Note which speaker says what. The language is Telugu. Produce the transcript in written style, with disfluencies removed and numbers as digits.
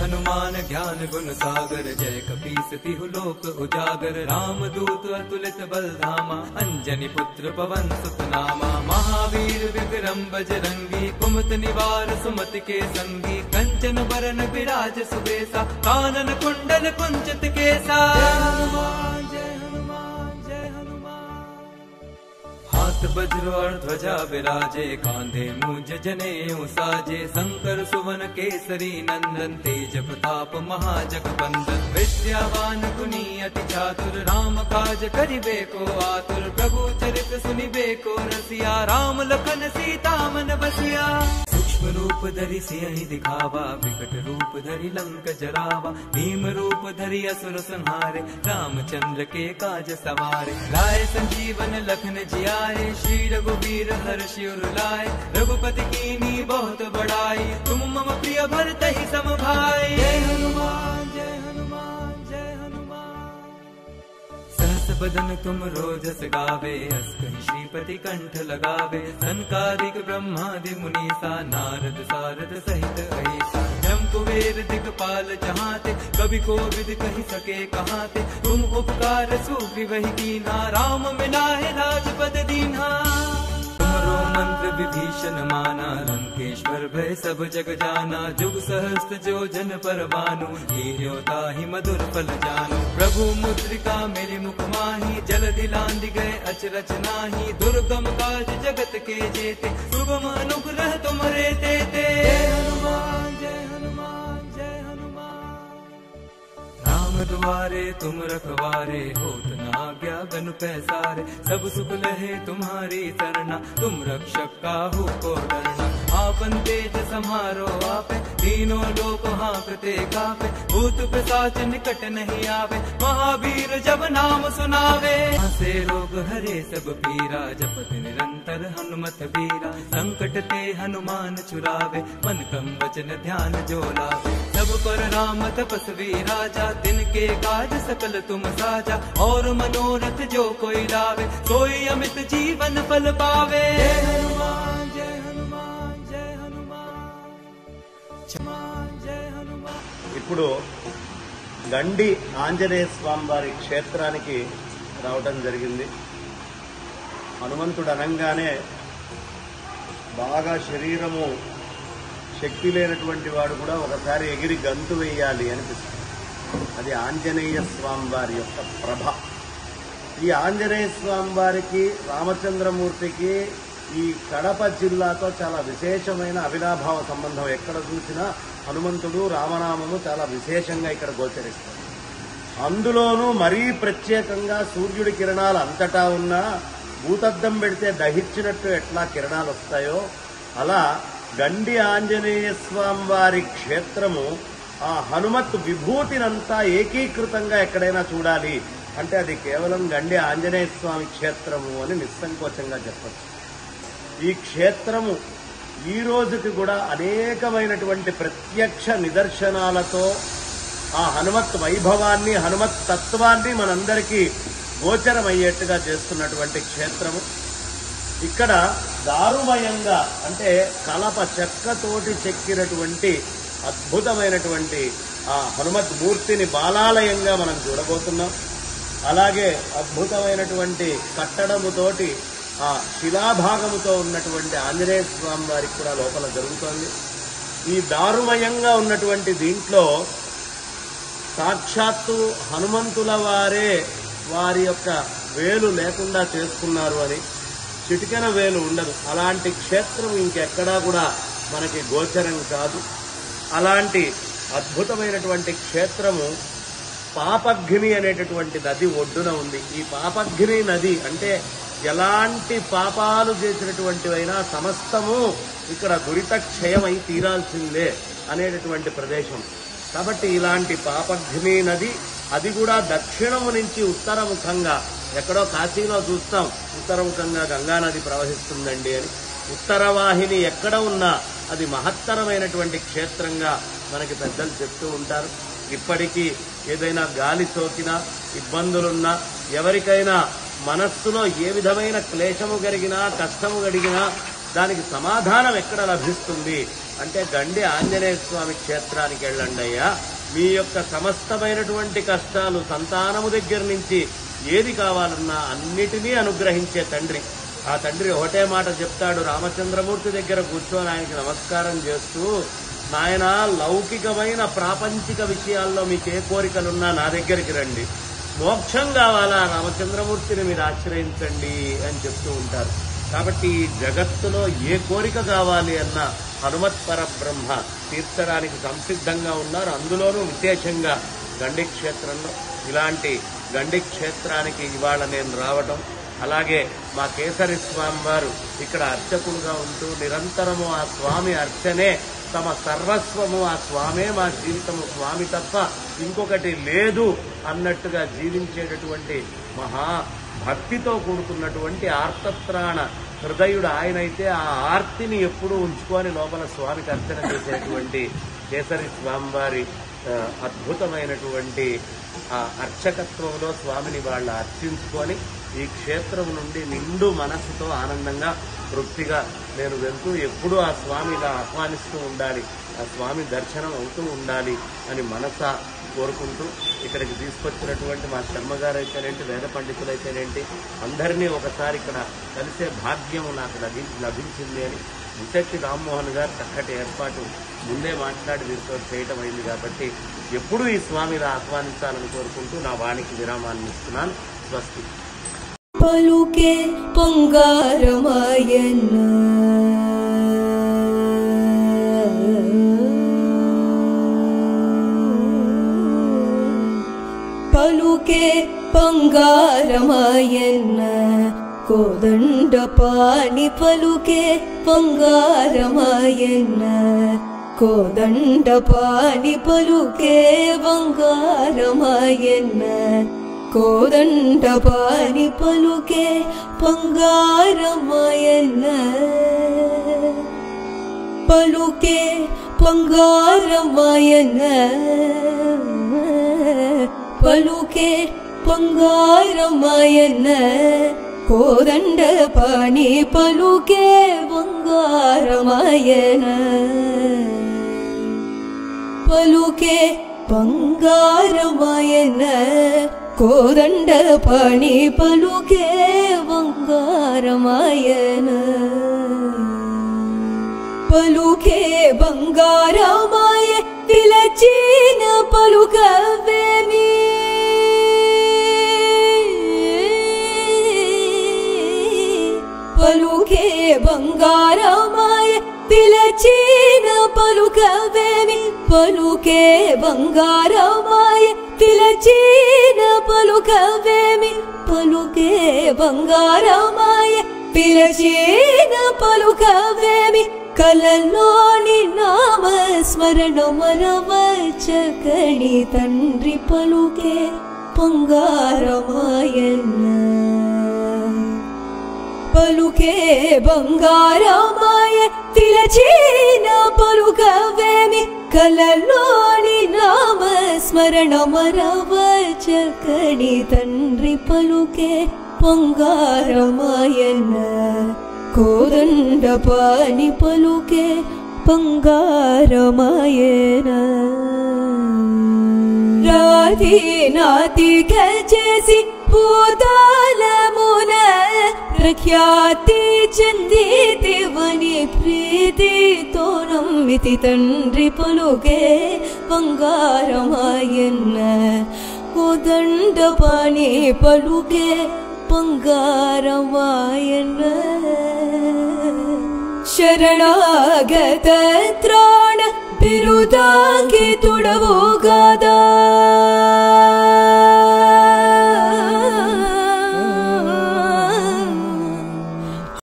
Speaker 1: हनुमान ज्ञान गुण सागर, जय कपीस तिहु लोक उजागर। रामदूत अतुलित बल धामा, अंजनी पुत्र पवन सुत नामा। महावीर विक्रम बजरंगी, कुमत निवार सुमति के संगी। कंचन बरन विराज सुबेसा, कानन कुंडल कुंचित केसा। हाथ वज्र और ध्वजा विराजे, कांधे मूंज जनेऊ साजे। शंकर सुवन केसरी नंदन, तेज प्रताप महाजगबंदन। विद्यावान गुणी अति चातुर, राम काज करिबे को आतुर। प्रभु चरित सुनिबे को रसिया, राम लखन सीता मन बसिया। सूक्ष्म रूप धरि सियहि दिखावा, विकट रूप धरि लंक जरावा। भीम रूप धरि असुर संहारे, रामचंद्र के काज सवारे। लाए संजीवन लखन जियाए, श्री रघुवीर हर्षि उर लाए। रघुपति कीनी बहुत बड़ाई, तुम मम प्रिय भरतहि सम भाई। जय हनुमान जय हनुमान जय हनुमान। सहस बदन तुम रोजस गावे, हस कहि श्रीपति कंठ लगावे। सनकादिक ब्रह्मादि मुनीसा, नारद सारद सहित अहिसा। जम कुबेर दिगपाल जहाते, कवि कोविद कहि सके कहाते। तुम उपकार सुग्रीवहि कीन्हा, राम मिलाए राजपद दीन्हा। तुमरो मंत्र विभीषण माना, लंकेश्वर भय सब जग जाना। जुग सहस्त्र जो जन पर भानु, हीरो ताहि मधुर फल जानु। प्रभु मुद्रिका मेरे मुख माही, जलधि लांघि गए अचरज नाहि। दुर्गम काज जगत के जेते, सुगम अनुग्रह तुम्हारे तेते। जय हनुमान जय हनुमान जय हनुमान। राम दुआरे तुम रखवारे, होत न आज्ञा गनु पैसारे। सब सुख लहे तुम्हारी सरना, तुम रक्षक काहू को डरना। आपन तेज समारो आपे, तीनों लोक हांकते कापे। भूत पिशाच निकट नहीं आवे, महावीर जब नाम सुनावे। से रोग हरे सब पीरा, जपत निरंतर हनुमत बीरा। संकट ते हनुमान छुड़ावे, मन क्रम वचन ध्यान जो लावे। सब पर राम तपस्वी राजा, दिन के काज सकल तुम साजा। और मनोरथ जो कोई लावे, सोई अमित जीवन फल पावे। जय हनुमान जय हनुमान जय हनुमान जय हनुमान।
Speaker 2: ఇప్పుడు గండి ఆంజనేయ స్వామి వారి క్షేత్రానికి రావడం జరిగింది. హనుమంతుడు అనగానే బాగా శరీరము శక్తి లేనటువంటి వాడు కూడా ఒకసారి ఎగిరి గంతు వేయాలి అనిపిస్తుంది. అది ఆంజనేయ స్వామి వారి యొక్క ప్రభ. ఈ ఆంజనేయ స్వామి వారికి రామచంద్రమూర్తికి ఈ కడప జిల్లాతో చాలా విశేషమైన అవినాభావ సంబంధం. ఎక్కడ చూసినా హనుమంతుడు రామనామము చాలా విశేషంగా ఇక్కడ గోచరిస్తుంది. అందులోనూ మరీ ప్రత్యేకంగా సూర్యుడి కిరణాలు అంతటా ఉన్నా భూతద్దం పెడితే దహించినట్టు ఎట్లా కిరణాలు వస్తాయో అలా గండి ఆంజనేయ స్వామి వారి క్షేత్రము ఆ హనుమత్ విభూతినంతా ఏకీకృతంగా ఎక్కడైనా చూడాలి అంటే అది కేవలం గండి ఆంజనేయ స్వామి క్షేత్రము అని నిస్సంకోచంగా చెప్పచ్చు. ఈ క్షేత్రము ఈ రోజుకి కూడా అనేకమైనటువంటి ప్రత్యక్ష నిదర్శనాలతో ఆ హనుమత్ వైభవాన్ని హనుమత్ తత్వాన్ని మనందరికీ గోచరమయ్యేట్టుగా చేస్తున్నటువంటి క్షేత్రము. ఇక్కడ దారుమయంగా అంటే కలప చెక్కతోటి చెక్కినటువంటి అద్భుతమైనటువంటి ఆ హనుమత్ మూర్తిని బాలాలయంగా మనం చూడబోతున్నాం. అలాగే అద్భుతమైనటువంటి కట్టడముతోటి ఆ శిలాభాగముతో ఉన్నటువంటి ఆంజనేయ స్వామి వారికి కూడా లోపల జరుగుతోంది. ఈ దారుమయంగా ఉన్నటువంటి దీంట్లో సాక్షాత్తు హనుమంతుల వారే వారి యొక్క వేలు లేకుండా చేసుకున్నారు అని, చిటికెన వేలు ఉండదు. అలాంటి క్షేత్రం ఇంకెక్కడా కూడా మనకి గోచరం కాదు. అలాంటి అద్భుతమైనటువంటి క్షేత్రము పాపఘ్ని అనేటటువంటి నది ఒడ్డున ఉంది. ఈ పాపఘ్ని నది అంటే ఎలాంటి పాపాలు చేసినటువంటివైనా సమస్తము ఇక్కడ దురిత క్షయమై తీరాల్సిందే అనేటటువంటి ప్రదేశం. కాబట్టి ఇలాంటి పాపఘ్ని నది అది కూడా దక్షిణము నుంచి ఉత్తరముఖంగా, ఎక్కడో కాశీలో చూస్తాం ఉత్తరముఖంగా గంగానది ప్రవహిస్తుందండి అని. ఉత్తరవాహిని ఎక్కడ ఉన్నా అది మహత్తరమైనటువంటి క్షేత్రంగా మనకి పెద్దలు చెప్తూ ఉంటారు. ఇప్పటికీ ఏదైనా గాలి సోకినా ఇబ్బందులున్నా ఎవరికైనా మనస్సులో ఏ విధమైన క్లేశము కలిగినా కష్టము కలిగినా దానికి సమాధానం ఎక్కడ లభిస్తుంది అంటే గండి ఆంజనేయ స్వామి క్షేత్రానికి వెళ్ళండి అయ్యా, మీ యొక్క సమస్తమైనటువంటి కష్టాలు సంతానము దగ్గర నుంచి ఏది కావాలన్నా అన్నిటినీ అనుగ్రహించే తండ్రి. ఆ తండ్రి ఒకటే మాట చెప్తాడు, రామచంద్రమూర్తి దగ్గర కూర్చొని ఆయనకి నమస్కారం చేస్తూ, నాయన లౌకికమైన ప్రాపంచిక విషయాల్లో మీకు ఏ కోరికలున్నా నా దగ్గరికి రండి, మోక్షం కావాలా రామచంద్రమూర్తిని మీరు ఆశ్రయించండి అని చెప్తూ ఉంటారు. కాబట్టి ఈ జగత్తులో ఏ కోరిక కావాలి అన్నా హనుమత్ పరబ్రహ్మ తీర్చడానికి సంసిద్ధంగా ఉన్నారు. అందులోనూ విశేషంగా గండి క్షేత్రంలో ఇలాంటి గండి క్షేత్రానికి ఇవాళ నేను రావటం, అలాగే మా కేసరి స్వామి వారు ఇక్కడ అర్చకుడుగా ఉంటూ నిరంతరము ఆ స్వామి అర్చనే తమ సర్వస్వము, ఆ స్వామే మా జీవితము, స్వామి తప్ప ఇంకొకటి లేదు అన్నట్టుగా జీవించేటటువంటి మహా భక్తితో కూడుకున్నటువంటి ఆర్తత్రాణ హృదయుడు ఆయనైతే ఆ ఆర్తిని ఎప్పుడూ ఉంచుకొని లోపల స్వామికి అర్చన చేసేటువంటి కేసరి స్వామివారి అద్భుతమైనటువంటి ఆ అర్చకత్వంలో స్వామిని వాళ్ళు అర్చించుకొని ఈ క్షేత్రం నుండి నిండు మనస్సుతో ఆనందంగా తృప్తిగా నేను వెళ్తూ ఎప్పుడూ ఆ స్వామి ఇలా ఆహ్వానిస్తూ ఉండాలి, ఆ స్వామి దర్శనం అవుతూ ఉండాలి అని మనస కోరుకుంటూ ఇక్కడికి తీసుకొచ్చినటువంటి మా శర్మగారు అయితేనేంటి, వేద పండితులు అయితేనేంటి, అందరినీ ఒకసారి ఇక్కడ కలిసే భాగ్యం నాకు లభించింది అని ముశెట్టి రామ్మోహన్ గారు చక్కటి ఏర్పాటు ముందే మాట్లాడి వీరితో చేయటం అయింది. కాబట్టి ఎప్పుడూ ఈ స్వామిని ఆహ్వానించాలని కోరుకుంటూ నా వాణికి విరామాన్ని ఇస్తున్నాను. స్వస్తి.
Speaker 3: పలుకే పొంగారమాయన్న పలుకే పొంగారమాయన్న కోదండపాణి పలుకే పొంగారమాయన్న కోదండపాణి పలుకే బంగారమాయన్న కోదండపాణి పలుకే బంగారమాయన్న పలుకే బంగారమాయన్న పలుకే బంగారమాయన్న కోదండపాణి పలుకే బంగారమాయన పలుకే బంగారమాయన కోదండపాణి పలుకే బంగారమాయన పలుకే బంగారమాయ పిలచిన పలుకవేమి పలుకే బంగారమాయ పిలచిన పలుకవేమి పలుకే బంగారమాయ పిలచిన పలుకవేమి పలుకే బంగారమాయ పిలచిన పలుకవేమి కలలోని నామస్మరణ మరవచకణి తండ్రి పలుకే బంగారమాయన్న పలుకే బంగారమాయ పిలచిన పలుకవేమి కలలోని నామస్మరణ మరవచకణి తండ్రి పలుకే బంగారమాయన్న కోదండపాణి పలుకే బంగారమాయన రాధి నాతిక చేసి భూతాళమున ప్రఖ్యాతి చెందితివని ప్రీతితో నమ్మితి తండ్రి పలుకే బంగారమాయన్న కోదండపాణి పలుకే బంగారమాయన శరణాగత త్రాణ బిరుదాంకితుడవు గాదా